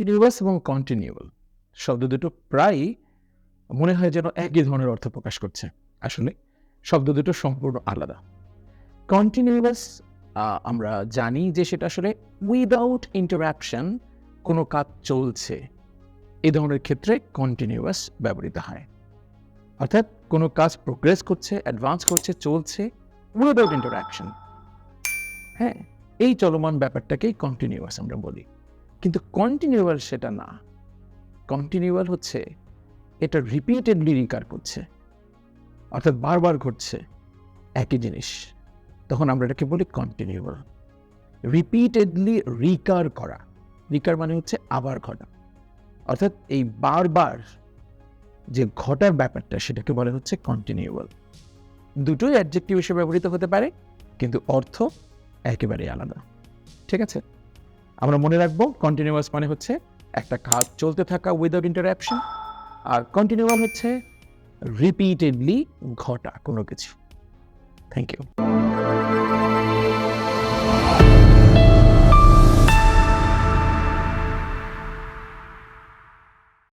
Continuous এবং continual শব্দ দুটো প্রায় মনে হয় যেন একই ধরনের অর্থ প্রকাশ করছে। আসলে শব্দ দুটো সম্পূর্ণ আলাদা। কন্টিনিউয়াস আমরা জানি যে সেটা আসলে উইদাউট ইন্টারাপশন কোনো কাজ চলছে, এই ধরনের ক্ষেত্রে কন্টিনিউয়াস ব্যবহৃত হয়। অর্থাৎ কোনো কাজ প্রোগ্রেস করছে, অ্যাডভান্স করছে, চলছে উইদাউট ইন্টারাকশন। হ্যাঁ, এই চলমান ব্যাপারটাকেই কন্টিনিউয়াস আমরা বলি। কিন্তু কন্টিনিউয়াল সেটা না। কন্টিনিউয়াল হচ্ছে এটা রিপিটেডলি রিকার করছে, অর্থাৎ বারবার ঘটছে একই জিনিস, তখন আমরা এটাকে বলি কন্টিনিউয়াল। রিপিটেডলি রিকার করা, রিকার মানে হচ্ছে আবার ঘটা, অর্থাৎ এই বারবার যে ঘটার ব্যাপারটা সেটাকে বলে হচ্ছে কন্টিনিউয়াল। দুটোই অ্যাডজেক্টিভ হিসেবে ব্যবহৃত হতে পারে, কিন্তু অর্থ একেবারেই আলাদা। ঠিক আছে, আমরা মনে রাখবো কন্টিনিউয়াস মানে হচ্ছে একটা কাজ চলতে থাকা উইদাউট ইন্টারাপশন, আর কন্টিনিউয়াল হচ্ছে রিপিটেডলি ঘটা কোনো কিছু। Thank you.